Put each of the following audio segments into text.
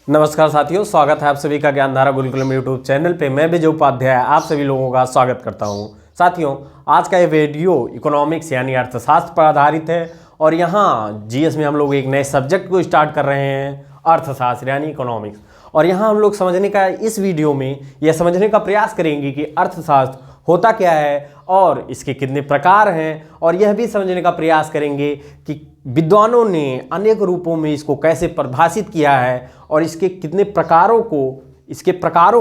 नमस्कार साथियों, स्वागत है आप सभी का ज्ञानधारा गुरुकुलम यूट्यूब चैनल पे। मैं विजय उपाध्याय आप सभी लोगों का स्वागत करता हूं। साथियों, आज का ये वीडियो इकोनॉमिक्स यानी अर्थशास्त्र पर आधारित है और यहाँ जीएस में हम लोग एक नए सब्जेक्ट को स्टार्ट कर रहे हैं, अर्थशास्त्र यानी इकोनॉमिक्स। और यहाँ हम लोग समझने का इस वीडियो में यह समझने का प्रयास करेंगे कि अर्थशास्त्र होता क्या है और इसके कितने प्रकार हैं, और यह भी समझने का प्रयास करेंगे कि विद्वानों ने अनेक रूपों में इसको कैसे परिभाषित किया है और इसके कितने प्रकारों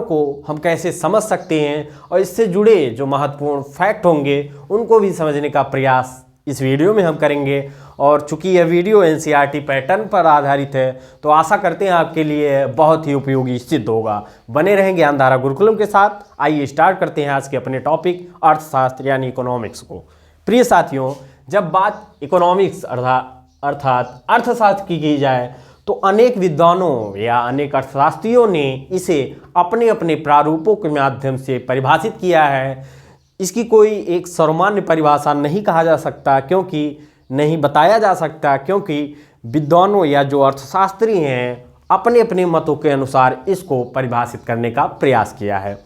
को हम कैसे समझ सकते हैं, और इससे जुड़े जो महत्वपूर्ण फैक्ट होंगे उनको भी समझने का प्रयास इस वीडियो में हम करेंगे। और चूंकि यह वीडियो एनसीईआरटी पैटर्न पर आधारित है तो आशा करते हैं आपके लिए बहुत ही उपयोगी सिद्ध होगा। बने रहें ज्ञानधारा गुरुकुलम के साथ। आइए स्टार्ट करते हैं आज के अपने टॉपिक अर्थशास्त्र यानी इकोनॉमिक्स को। प्रिय साथियों, जब बात इकोनॉमिक्स अर्थात अर्थशास्त्र की जाए तो अनेक विद्वानों या अनेक अर्थशास्त्रियों ने इसे अपने अपने प्रारूपों के माध्यम से परिभाषित किया है। इसकी कोई एक सर्वमान्य परिभाषा नहीं कहा जा सकता, नहीं बताया जा सकता, क्योंकि विद्वानों या जो अर्थशास्त्री हैं अपने अपने मतों के अनुसार इसको परिभाषित करने का प्रयास किया है।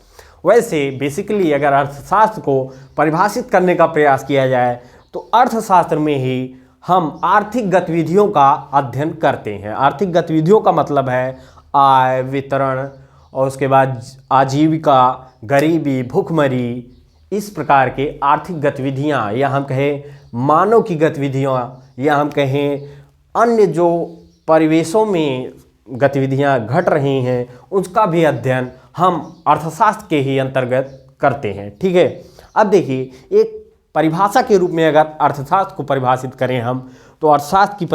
वैसे बेसिकली अगर अर्थशास्त्र को परिभाषित करने का प्रयास किया जाए तो अर्थशास्त्र में ही हम आर्थिक गतिविधियों का अध्ययन करते हैं। आर्थिक गतिविधियों का मतलब है आय, वितरण और उसके बाद आजीविका, गरीबी, भूखमरी, इस प्रकार के आर्थिक गतिविधियां, या हम कहें मानव की गतिविधियां, या हम कहें अन्य जो परिवेशों में गतिविधियां घट रही हैं उसका भी अध्ययन हम अर्थशास्त्र के ही अंतर्गत करते हैं। ठीक है, अब देखिए, एक परिभाषा के रूप में अगर अर्थशास्त्र को परिभाषित करें हम, तो अर्थशास्त्र की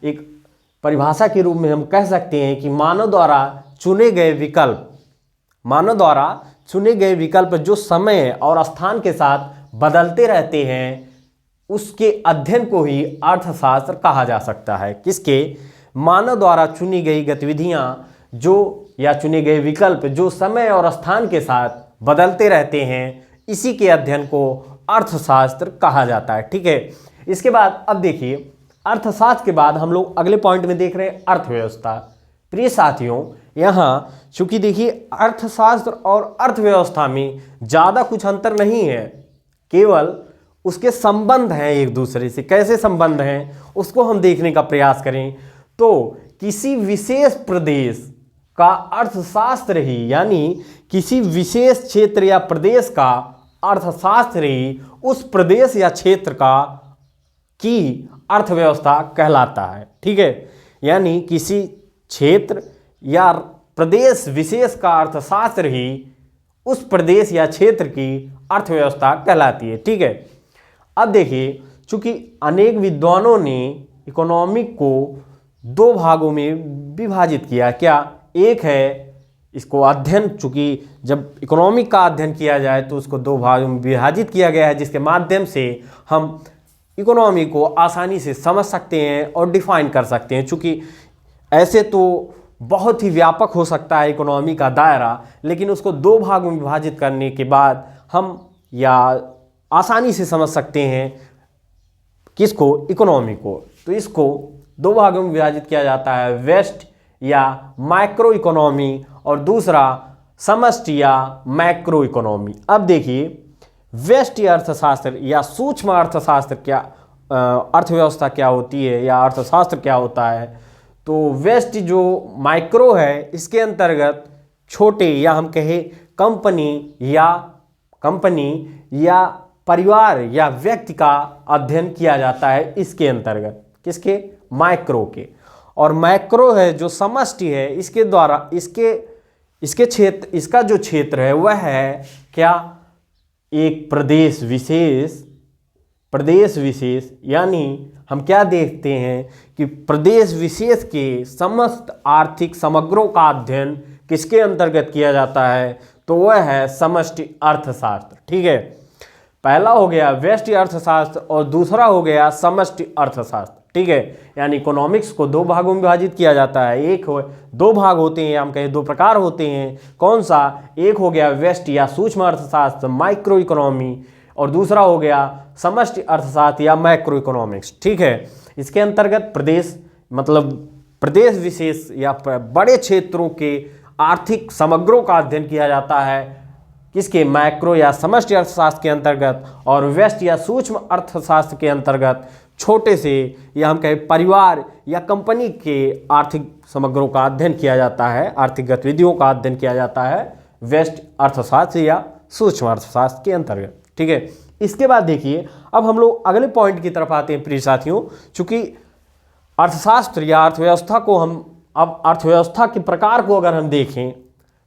एक परिभाषा के रूप में हम कह सकते हैं कि मानव द्वारा चुने गए विकल्प जो समय और स्थान के साथ बदलते रहते हैं, उसके अध्ययन को ही अर्थशास्त्र कहा जा सकता है। किसके? मानव द्वारा चुनी गई गतिविधियां या चुने गए विकल्प जो समय और स्थान के साथ बदलते रहते हैं, इसी के अध्ययन को अर्थशास्त्र कहा जाता है। ठीक है, इसके बाद अब देखिए, अर्थशास्त्र के बाद हम लोग अगले पॉइंट में देख रहे हैं अर्थव्यवस्था। प्रिय साथियों, यहाँ चूंकि देखिए अर्थशास्त्र और अर्थव्यवस्था में ज़्यादा कुछ अंतर नहीं है, केवल उसके संबंध हैं एक दूसरे से। कैसे संबंध हैं उसको हम देखने का प्रयास करें तो किसी विशेष प्रदेश का अर्थशास्त्र ही, यानी किसी विशेष क्षेत्र या प्रदेश का अर्थशास्त्र ही उस प्रदेश या क्षेत्र की अर्थव्यवस्था कहलाता है। ठीक है, यानी किसी क्षेत्र या प्रदेश विशेष का अर्थशास्त्र ही उस प्रदेश या क्षेत्र की अर्थव्यवस्था कहलाती है। ठीक है, अब देखिए, चूंकि अनेक विद्वानों ने इकोनॉमिक को दो भागों में विभाजित किया। क्या? एक है इसको अध्ययन, चूंकि जब इकोनॉमिक का अध्ययन किया जाए तो उसको दो भागों में विभाजित किया गया है, जिसके माध्यम से हम इकोनॉमी को आसानी से समझ सकते हैं और डिफाइन कर सकते हैं। चूंकि ऐसे तो बहुत ही व्यापक हो सकता है इकोनॉमी का दायरा, लेकिन उसको दो भागों में विभाजित करने के बाद हम या आसानी से समझ सकते हैं किसको? इकोनॉमी को। तो इसको दो भागों में विभाजित किया जाता है, वेस्ट या माइक्रो इकोनॉमी और दूसरा समष्टि या मैक्रो इकोनॉमी। अब देखिए, व्यष्टि अर्थशास्त्र या सूक्ष्म अर्थशास्त्र अर्थव्यवस्था क्या होती है या अर्थशास्त्र क्या होता है? तो व्यष्टि जो माइक्रो है, इसके अंतर्गत छोटे या हम कहें कंपनी या परिवार या व्यक्ति का अध्ययन किया जाता है इसके अंतर्गत। किसके? माइक्रो के। और मैक्रो है जो समष्टि है, इसके द्वारा इसका जो क्षेत्र है वह है क्या? एक प्रदेश विशेष, यानी हम क्या देखते हैं कि प्रदेश विशेष के समस्त आर्थिक समग्रों का अध्ययन किसके अंतर्गत किया जाता है? तो वह है समष्टि अर्थशास्त्र। ठीक है, पहला हो गया व्यष्टि अर्थशास्त्र और दूसरा हो गया समष्टि अर्थशास्त्र। ठीक है, यानी इकोनॉमिक्स को दो भागों में विभाजित किया जाता है। दो भाग होते हैं, हम कहें दो प्रकार होते हैं। कौन सा? एक हो गया व्यष्टि या सूक्ष्म अर्थशास्त्र, माइक्रो इकोनॉमी, और दूसरा हो गया समष्टि अर्थशास्त्र या मैक्रो इकोनॉमिक्स। ठीक है, इसके अंतर्गत प्रदेश मतलब प्रदेश विशेष या बड़े क्षेत्रों के आर्थिक समग्रों का अध्ययन किया जाता है किसके, मैक्रो या समष्टि अर्थशास्त्र के अंतर्गत, और व्यष्टि या सूक्ष्म अर्थशास्त्र के अंतर्गत छोटे से या हम कहें परिवार या कंपनी के आर्थिक समग्रों का अध्ययन किया जाता है, आर्थिक गतिविधियों का अध्ययन किया जाता है व्यष्टि अर्थशास्त्र या सूक्ष्म अर्थशास्त्र के अंतर्गत। ठीक है, इसके बाद देखिए अब हम लोग अगले पॉइंट की तरफ आते हैं प्रिय साथियों। चूंकि अर्थशास्त्र या अर्थव्यवस्था को अब अर्थव्यवस्था के प्रकार को अगर हम देखें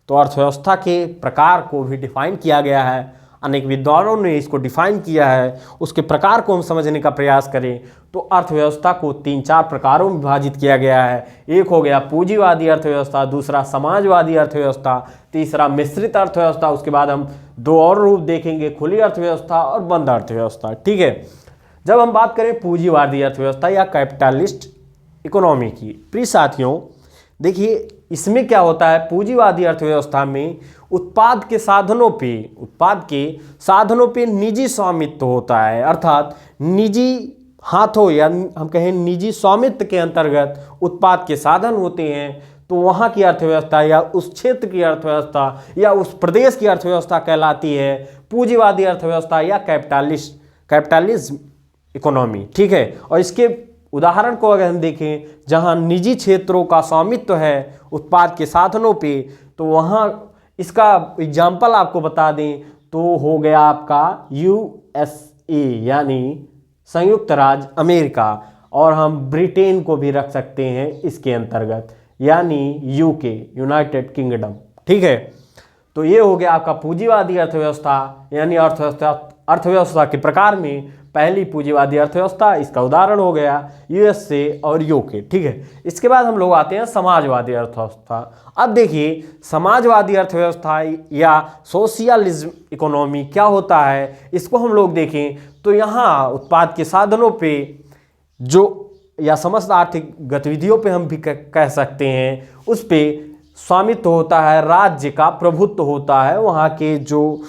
तो अर्थव्यवस्था के प्रकार को भी डिफाइन किया गया है, अनेक विद्वानों ने इसको डिफाइन किया है। उसके प्रकार को हम समझने का प्रयास करें तो अर्थव्यवस्था को 3-4 प्रकारों में विभाजित किया गया है। एक हो गया पूंजीवादी अर्थव्यवस्था, दूसरा समाजवादी अर्थव्यवस्था, तीसरा मिश्रित अर्थव्यवस्था, उसके बाद हम 2 और रूप देखेंगे, खुली अर्थव्यवस्था और बंद अर्थव्यवस्था। ठीक है, जब हम बात करें पूंजीवादी अर्थव्यवस्था या कैपिटलिस्ट इकोनॉमी की, प्रिय साथियों देखिए इसमें क्या होता है, पूंजीवादी अर्थव्यवस्था में उत्पाद के साधनों पे निजी स्वामित्व होता है, अर्थात निजी हाथों या हम कहें निजी स्वामित्व के अंतर्गत उत्पाद के साधन होते हैं। तो वहाँ की अर्थव्यवस्था या उस क्षेत्र की अर्थव्यवस्था या उस प्रदेश की अर्थव्यवस्था कहलाती है पूंजीवादी अर्थव्यवस्था या कैपिटलिज्म इकोनॉमी। ठीक है, और इसके उदाहरण को अगर हम देखें जहां निजी क्षेत्रों का स्वामित्व है उत्पाद के साधनों पे, तो वहां इसका एग्जाम्पल आपको बता दें तो हो गया आपका USA यानी संयुक्त राज्य अमेरिका, और हम ब्रिटेन को भी रख सकते हैं इसके अंतर्गत यानी UK यूनाइटेड किंगडम। ठीक है, तो ये हो गया आपका पूंजीवादी अर्थव्यवस्था यानी अर्थव्यवस्था के प्रकार में पहली पूंजीवादी अर्थव्यवस्था, इसका उदाहरण हो गया USA और UK। ठीक है, इसके बाद हम लोग आते हैं समाजवादी अर्थव्यवस्था। अब देखिए समाजवादी अर्थव्यवस्था या सोशलिज्म इकोनॉमी क्या होता है, इसको हम लोग देखें तो यहाँ उत्पाद के साधनों पे जो या समस्त आर्थिक गतिविधियों पे हम भी कह सकते हैं उस पे स्वामित्व होता है, राज्य का प्रभुत्व होता है, वहाँ के जो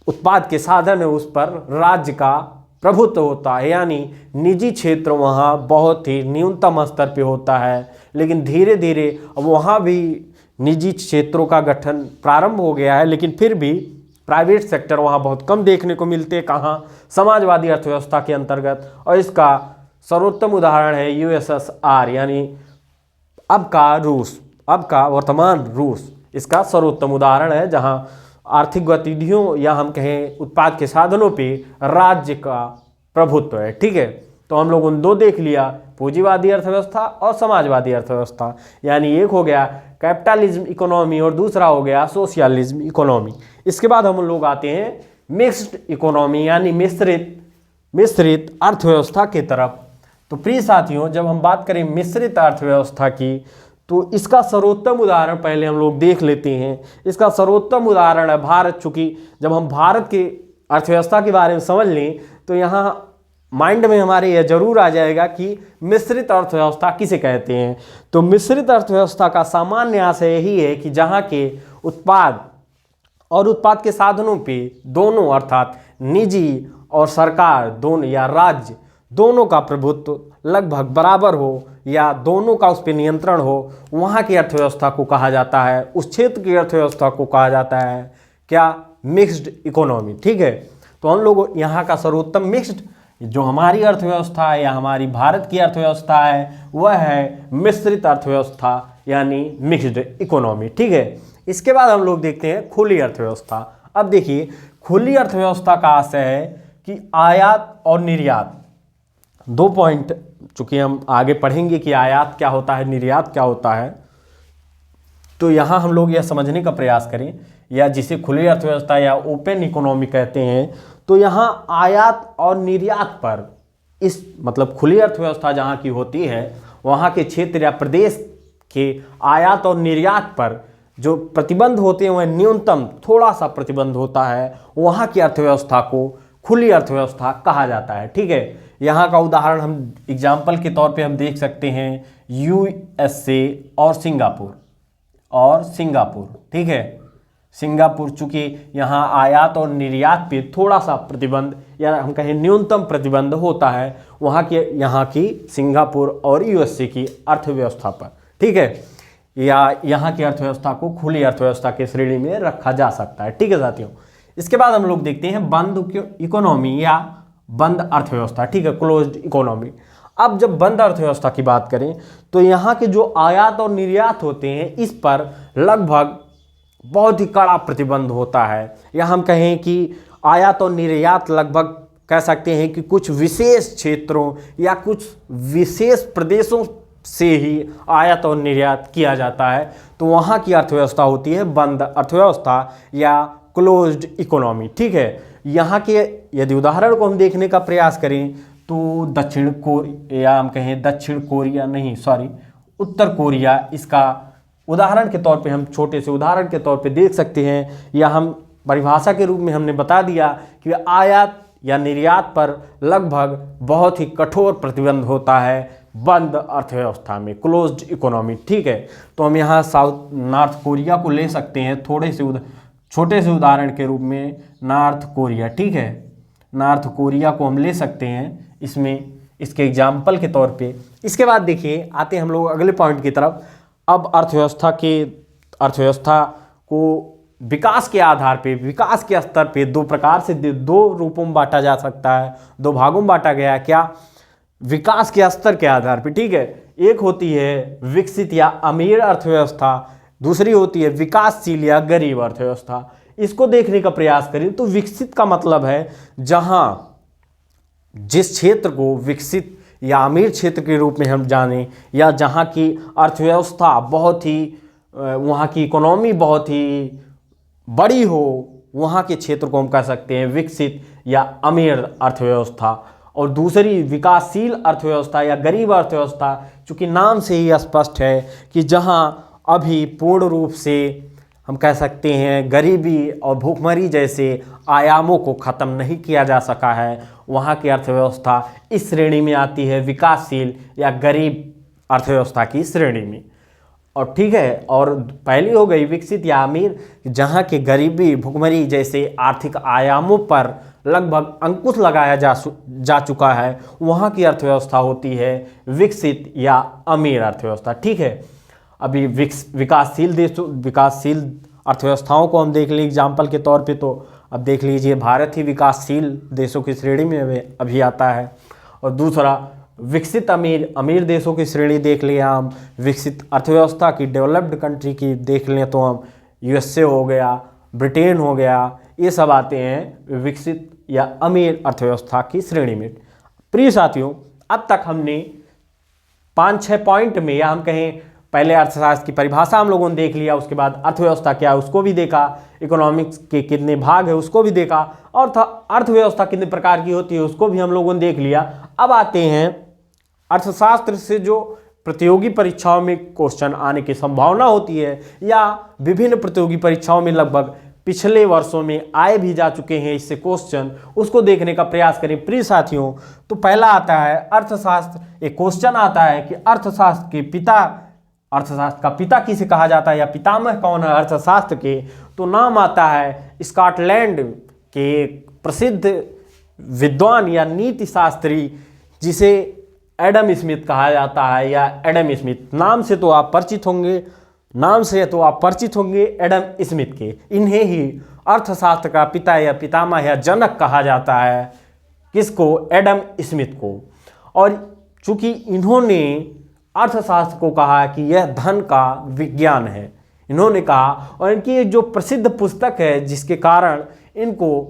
उत्पाद के साधन है उस पर राज्य का प्रभुत्व होता है, यानी निजी क्षेत्र वहाँ बहुत ही न्यूनतम स्तर पे होता है। लेकिन धीरे धीरे अब वहाँ भी निजी क्षेत्रों का गठन प्रारंभ हो गया है, लेकिन फिर भी प्राइवेट सेक्टर वहाँ बहुत कम देखने को मिलते हैं। कहाँ, समाजवादी अर्थव्यवस्था के अंतर्गत, और इसका सर्वोत्तम उदाहरण है USSR यानी अब का वर्तमान रूस, इसका सर्वोत्तम उदाहरण है जहाँ आर्थिक गतिविधियों या हम कहें उत्पाद के साधनों पे राज्य का प्रभुत्व है। ठीक है, तो हम लोग उन 2 देख लिया, पूंजीवादी अर्थव्यवस्था और समाजवादी अर्थव्यवस्था, यानी एक हो गया कैपिटलिज्म इकोनॉमी और दूसरा हो गया सोशलिज्म इकोनॉमी। इसके बाद हम लोग आते हैं मिक्स्ड इकोनॉमी यानी मिश्रित अर्थव्यवस्था की तरफ। तो प्रिय साथियों जब हम बात करें मिश्रित अर्थव्यवस्था की तो इसका सर्वोत्तम उदाहरण पहले हम लोग देख लेते हैं। इसका सर्वोत्तम उदाहरण है भारत। चूँकि जब हम भारत के अर्थव्यवस्था के बारे में समझ लें तो यहाँ माइंड में हमारे यह जरूर आ जाएगा कि मिश्रित अर्थव्यवस्था किसे कहते हैं। तो मिश्रित अर्थव्यवस्था का सामान्य आशय यही है कि जहाँ के उत्पाद और उत्पाद के साधनों पे दोनों अर्थात निजी और सरकार दोनों या राज्य दोनों का प्रभुत्व लगभग बराबर हो या दोनों का उस पर नियंत्रण हो, वहाँ की अर्थव्यवस्था को कहा जाता है, उस क्षेत्र की अर्थव्यवस्था को कहा जाता है क्या, मिक्स्ड इकोनॉमी। ठीक है, तो हम लोग यहाँ का सर्वोत्तम मिक्स्ड जो हमारी अर्थव्यवस्था है या हमारी भारत की अर्थव्यवस्था है वह है मिश्रित अर्थव्यवस्था यानी मिक्स्ड इकोनॉमी। ठीक है, इसके बाद हम लोग देखते हैं खुली अर्थव्यवस्था। अब देखिए खुली अर्थव्यवस्था का आशय है कि आयात और निर्यात, 2 पॉइंट चूँकि हम आगे पढ़ेंगे कि आयात क्या होता है, निर्यात क्या होता है, तो यहाँ हम लोग यह समझने का प्रयास करें या जिसे खुली अर्थव्यवस्था या ओपन इकोनॉमी कहते हैं। तो यहाँ आयात और निर्यात पर इस मतलब खुली अर्थव्यवस्था जहाँ की होती है वहाँ के क्षेत्र या प्रदेश के आयात और निर्यात पर जो प्रतिबंध होते हैं वह न्यूनतम थोड़ा सा प्रतिबंध होता है, वहाँ की अर्थव्यवस्था को खुली अर्थव्यवस्था कहा जाता है। ठीक है, यहाँ का उदाहरण हम एग्जाम्पल के तौर पे हम देख सकते हैं USA और सिंगापुर। ठीक है, सिंगापुर चूँकि यहाँ आयात और निर्यात पे थोड़ा सा प्रतिबंध या हम कहें न्यूनतम प्रतिबंध होता है वहाँ की सिंगापुर और USA की अर्थव्यवस्था पर। ठीक है, या यहाँ की अर्थव्यवस्था को खुली अर्थव्यवस्था की श्रेणी में रखा जा सकता है। ठीक है साथियों, इसके बाद हम लोग देखते हैं बंद इकोनॉमी या बंद अर्थव्यवस्था। ठीक है, क्लोज्ड इकोनॉमी। अब जब बंद अर्थव्यवस्था की बात करें तो यहाँ के जो आयात और निर्यात होते हैं इस पर लगभग बहुत ही कड़ा प्रतिबंध होता है, या हम कहें कि आयात और निर्यात लगभग कह सकते हैं कि कुछ विशेष क्षेत्रों या कुछ विशेष प्रदेशों से ही आयात और निर्यात किया जाता है। तो वहाँ की अर्थव्यवस्था होती है बंद अर्थव्यवस्था या क्लोज्ड इकोनॉमी। ठीक है, यहाँ के यदि उदाहरण को हम देखने का प्रयास करें तो उत्तर कोरिया इसका उदाहरण के तौर पे हम छोटे से उदाहरण के तौर पे देख सकते हैं, या हम परिभाषा के रूप में हमने बता दिया कि आयात या निर्यात पर लगभग बहुत ही कठोर प्रतिबंध होता है बंद अर्थव्यवस्था में, क्लोज्ड इकोनॉमी। ठीक है, तो हम यहाँ नॉर्थ कोरिया को ले सकते हैं छोटे से उदाहरण के रूप में, नॉर्थ कोरिया। ठीक है, नॉर्थ कोरिया को हम ले सकते हैं इसमें इसके एग्जाम्पल के तौर पे। इसके बाद देखिए आते हम लोग अगले पॉइंट की तरफ। अब अर्थव्यवस्था को विकास के आधार पे, विकास के स्तर पे दो प्रकार से, दो रूपों में बांटा जा सकता है, दो भागों में बांटा गया है। क्या? विकास के स्तर के आधार पे। ठीक है, एक होती है विकसित या अमीर अर्थव्यवस्था, दूसरी होती है विकासशील या गरीब अर्थव्यवस्था। इसको देखने का प्रयास करें तो विकसित का मतलब है जहां जिस क्षेत्र को विकसित या अमीर क्षेत्र के रूप में हम जानें, या जहां की अर्थव्यवस्था बहुत ही, वहां की इकोनॉमी बहुत ही बड़ी हो, वहां के क्षेत्र को हम कह सकते हैं विकसित या अमीर अर्थव्यवस्था। और दूसरी विकासशील अर्थव्यवस्था या गरीब अर्थव्यवस्था, चूँकि नाम से ही स्पष्ट है कि जहां अभी पूर्ण रूप से हम कह सकते हैं गरीबी और भूखमरी जैसे आयामों को ख़त्म नहीं किया जा सका है, वहाँ की अर्थव्यवस्था इस श्रेणी में आती है विकासशील या गरीब अर्थव्यवस्था की श्रेणी में। और ठीक है, और पहली हो गई विकसित या अमीर, जहाँ के गरीबी भूखमरी जैसे आर्थिक आयामों पर लगभग अंकुश लगाया जा चुका है, वहाँ की अर्थव्यवस्था होती है विकसित या अमीर अर्थव्यवस्था। ठीक है, अभी विकासशील अर्थव्यवस्थाओं को हम देख लें एग्जाम्पल के तौर पे, तो अब देख लीजिए भारत ही विकासशील देशों की श्रेणी में अभी आता है। और दूसरा विकसित अमीर देशों की श्रेणी देख लें हम, विकसित अर्थव्यवस्था की, डेवलप्ड कंट्री की देख लें तो हम यूएसए हो गया, ब्रिटेन हो गया, ये सब आते हैं विकसित या अमीर अर्थव्यवस्था की श्रेणी में। प्रिय साथियों, अब तक हमने 5-6 पॉइंट में, या हम कहें पहले अर्थशास्त्र की परिभाषा हम लोगों ने देख लिया, उसके बाद अर्थव्यवस्था क्या है उसको भी देखा, इकोनॉमिक्स के कितने भाग है उसको भी देखा, और अर्थव्यवस्था कितने प्रकार की होती है उसको भी हम लोगों ने देख लिया। अब आते हैं अर्थशास्त्र से जो प्रतियोगी परीक्षाओं में क्वेश्चन आने की संभावना होती है, या विभिन्न प्रतियोगी परीक्षाओं में लगभग पिछले वर्षों में आए भी जा चुके हैं इससे क्वेश्चन, उसको देखने का प्रयास करें। प्रिय साथियों, तो पहला आता है अर्थशास्त्र, एक क्वेश्चन आता है कि अर्थशास्त्र का पिता किसे कहा जाता है, या पितामह कौन है अर्थशास्त्र के? तो नाम आता है स्कॉटलैंड के प्रसिद्ध विद्वान या नीति शास्त्री जिसे एडम स्मिथ कहा जाता है, या एडम स्मिथ नाम से तो आप परिचित होंगे एडम स्मिथ के। इन्हें ही अर्थशास्त्र का पिता या पितामह या जनक कहा जाता है। किसको? एडम स्मिथ को। और चूंकि इन्होंने अर्थशास्त्र को कहा कि यह धन का विज्ञान है, इन्होंने कहा, और इनकी एक जो प्रसिद्ध पुस्तक है जिसके कारण इनको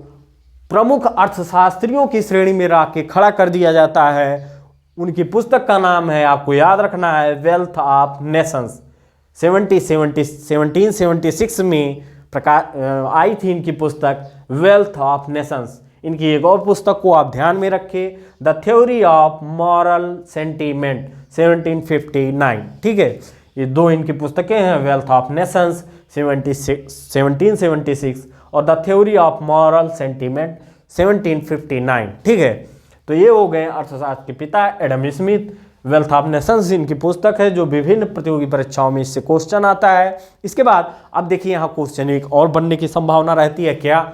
प्रमुख अर्थशास्त्रियों की श्रेणी में रख के खड़ा कर दिया जाता है, उनकी पुस्तक का नाम है, आपको याद रखना है, वेल्थ ऑफ नेशंस। 1776 में आई थी इनकी पुस्तक वेल्थ ऑफ नेशंस। इनकी एक और पुस्तक को आप ध्यान में रखें, the theory of moral sentiment, 1759। ठीक है, ये दो इनकी पुस्तकें हैं, वेल्थ ऑफ नेशंस 1776 और the theory of moral sentiment 1759। ठीक है, तो ये हो गए अर्थशास्त्र के पिता Adam Smith. Wealth of Nations इनकी पुस्तक है जो विभिन्न प्रतियोगी परीक्षाओं में इससे क्वेश्चन आता है। इसके बाद अब देखिए यहाँ क्वेश्चन एक और बनने की संभावना रहती है। क्या?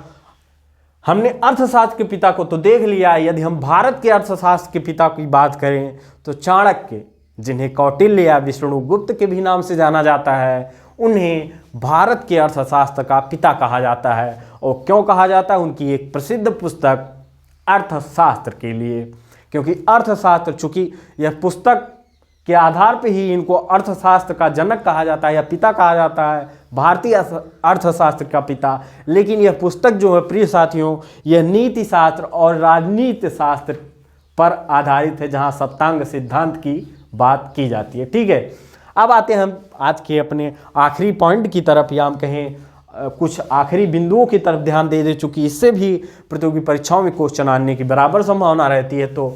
हमने अर्थशास्त्र के पिता को तो देख लिया, यदि हम भारत के अर्थशास्त्र के पिता की बात करें तो चाणक्य, जिन्हें कौटिल्य या विष्णुगुप्त के भी नाम से जाना जाता है, उन्हें भारत के अर्थशास्त्र का पिता कहा जाता है। और क्यों कहा जाता है? उनकी एक प्रसिद्ध पुस्तक अर्थशास्त्र के लिए, क्योंकि अर्थशास्त्र, चूंकि यह पुस्तक के आधार पे ही इनको अर्थशास्त्र का जनक कहा जाता है या पिता कहा जाता है, भारतीय अर्थशास्त्र का पिता। लेकिन यह पुस्तक जो है प्रिय साथियों, यह नीति शास्त्र और राजनीति शास्त्र पर आधारित है, जहां सप्तांग सिद्धांत की बात की जाती है। ठीक है, अब आते हैं हम आज के अपने आखिरी पॉइंट की तरफ, या हम कहें कुछ आखिरी बिंदुओं की तरफ ध्यान दे चूँकि इससे भी प्रतियोगी परीक्षाओं में क्वेश्चन आने की बराबर संभावना रहती है। तो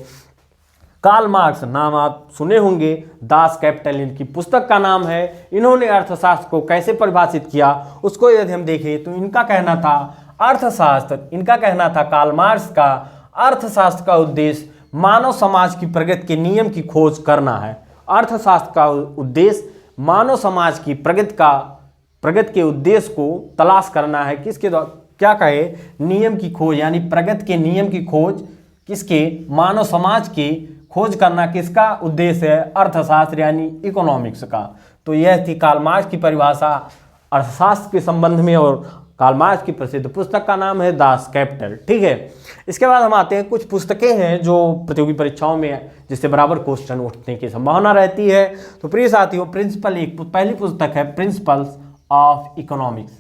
कार्ल मार्क्स, नाम आप सुने होंगे, दास कैपिटल इनकी पुस्तक का नाम है। इन्होंने अर्थशास्त्र को कैसे परिभाषित किया उसको यदि हम देखें तो इनका कहना था अर्थशास्त्र, इनका कहना था कार्ल मार्क्स का, अर्थशास्त्र का उद्देश्य मानव समाज की प्रगति के नियम की खोज करना है। अर्थशास्त्र का उद्देश्य मानव समाज की प्रगति के उद्देश्य को तलाश करना है। किसके द्वारा? क्या कहे? नियम की खोज, यानी प्रगति के नियम की खोज किसके? मानव समाज की खोज करना किसका उद्देश्य है? अर्थशास्त्र यानी इकोनॉमिक्स का। तो यह थी कार्ल मार्क्स की परिभाषा अर्थशास्त्र के संबंध में, और कार्ल मार्क्स की प्रसिद्ध पुस्तक का नाम है दास कैपिटल। ठीक है, इसके बाद हम आते हैं कुछ पुस्तकें हैं जो प्रतियोगी परीक्षाओं में जिससे बराबर क्वेश्चन उठने की संभावना रहती है। तो प्रिय साथियों, पहली पुस्तक है प्रिंसिपल्स ऑफ इकोनॉमिक्स,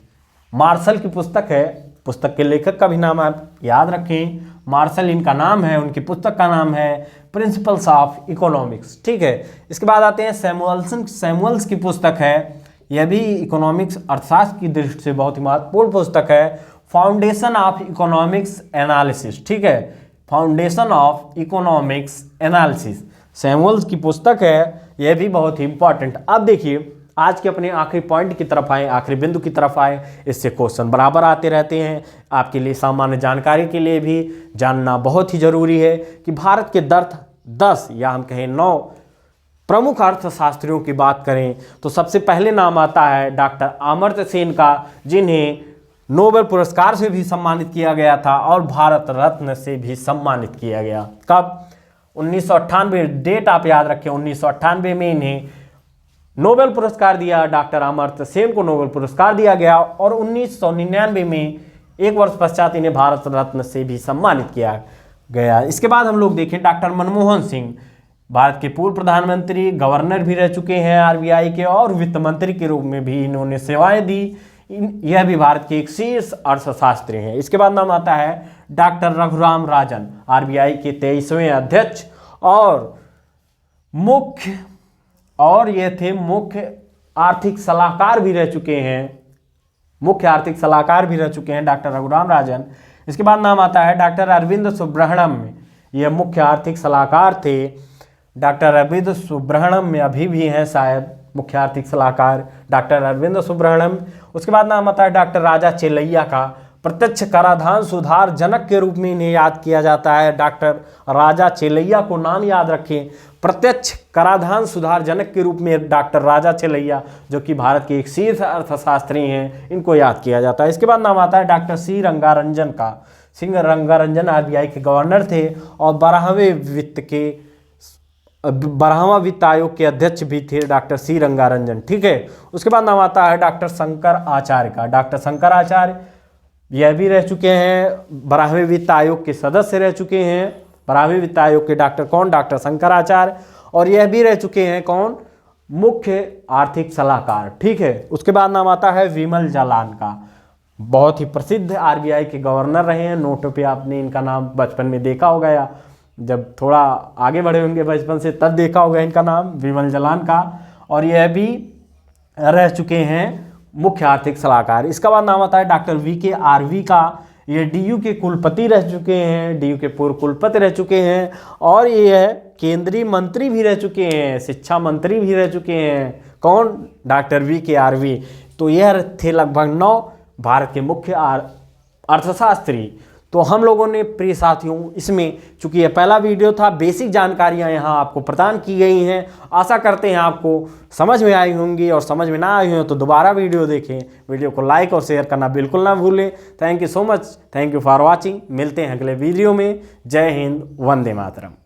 मार्शल की पुस्तक है। पुस्तक के लेखक का भी नाम आप याद रखें, मार्शल इनका नाम है, उनकी पुस्तक का नाम है प्रिंसिपल्स ऑफ इकोनॉमिक्स। ठीक है, इसके बाद आते हैं सैमुअल्स की पुस्तक है, यह भी इकोनॉमिक्स अर्थशास्त्र की दृष्टि से बहुत ही महत्वपूर्ण पुस्तक है, फाउंडेशन ऑफ इकोनॉमिक्स एनालिसिस। ठीक है, foundation of economics analysis Samuel's की पुस्तक है, यह भी बहुत ही इंपॉर्टेंट। अब देखिए, आज के अपने आखिरी पॉइंट की तरफ आए, आखिरी बिंदु की तरफ आए, इससे क्वेश्चन बराबर आते रहते हैं। आपके लिए सामान्य जानकारी के लिए भी जानना बहुत ही जरूरी है कि भारत के 10 या हम कहें 9 प्रमुख अर्थशास्त्रियों की बात करें तो सबसे पहले नाम आता है डॉक्टर अमर्त्य सेन का, जिन्हें नोबेल पुरस्कार से भी सम्मानित किया गया था और भारत रत्न से भी सम्मानित किया गया। कब? 1998, डेट आप याद रखें, 1998 में इन्हें नोबेल पुरस्कार दिया, डॉक्टर अमर्त्य सेन को नोबेल पुरस्कार दिया गया, और 1999 में एक वर्ष पश्चात इन्हें भारत रत्न से भी सम्मानित किया गया। इसके बाद हम लोग देखें डॉक्टर मनमोहन सिंह, भारत के पूर्व प्रधानमंत्री, गवर्नर भी रह चुके हैं आरबीआई के, और वित्त मंत्री के रूप में भी इन्होंने सेवाएं दी। यह भी भारत के एक शीर्ष अर्थशास्त्री हैं। इसके बाद नाम आता है डॉक्टर रघुराम राजन, आरबीआई के 23वें अध्यक्ष और ये थे मुख्य आर्थिक सलाहकार भी रह चुके हैं, डॉक्टर रघुराम राजन। इसके बाद नाम आता है डॉक्टर अरविंद सुब्रह्मण्यम, ये मुख्य आर्थिक सलाहकार थे। डॉक्टर अरविंद सुब्रह्मण्यम अभी भी हैं शायद मुख्य आर्थिक सलाहकार, डॉक्टर अरविंद सुब्रह्मण्यम। उसके बाद नाम आता है डॉक्टर राजा चेलैया का, प्रत्यक्ष कराधान सुधार जनक के रूप में इन्हें याद किया जाता है। डॉक्टर राजा चेलैया को नाम याद रखें, प्रत्यक्ष कराधान सुधार जनक के रूप में डॉक्टर राजा चेलैया, जो कि भारत के एक शीर्ष अर्थशास्त्री हैं, इनको याद किया जाता है। इसके बाद नाम आता है डॉक्टर सी रंगारंजन का। सी रंगारंजन आरबीआई के गवर्नर थे और 12वां वित्त आयोग के अध्यक्ष भी थे डॉक्टर सी रंगारंजन। ठीक है, उसके बाद नाम आता है डॉक्टर शंकर आचार्य का। डॉक्टर शंकर आचार्य यह भी रह चुके हैं, 12वें वित्त आयोग के सदस्य रह चुके हैं। 12वें वित्त आयोग के डॉक्टर कौन? डॉक्टर शंकर आचार्य। और यह भी रह चुके हैं कौन? मुख्य आर्थिक सलाहकार। ठीक है, उसके बाद नाम आता है विमल जालान का, बहुत ही प्रसिद्ध आरबीआई के गवर्नर रहे हैं। नोटों पे आपने इनका नाम बचपन में देखा होगा, या जब थोड़ा आगे बढ़े होंगे बचपन से तब देखा होगा इनका नाम, विमल जालान का। और यह भी रह चुके हैं मुख्य आर्थिक सलाहकार। इसका बाद नाम आता है डॉक्टर वीके आरवी का, ये डीयू के कुलपति रह चुके हैं, डीयू के पूर्व कुलपति रह चुके हैं, और ये केंद्रीय मंत्री भी रह चुके हैं, शिक्षा मंत्री भी रह चुके हैं। कौन? Doctor VK RV. तो यह थे लगभग 9 भारत के मुख्य अर्थशास्त्री। तो हम लोगों ने प्रिय साथियों इसमें, चूंकि यह पहला वीडियो था, बेसिक जानकारियां यहाँ आपको प्रदान की गई हैं। आशा करते हैं आपको समझ में आई होंगी, और समझ में ना आई हो तो दोबारा वीडियो देखें। वीडियो को लाइक और शेयर करना बिल्कुल ना भूलें। Thank you so much, thank you for watching. मिलते हैं अगले वीडियो में। जय हिंद, वंदे मातरम।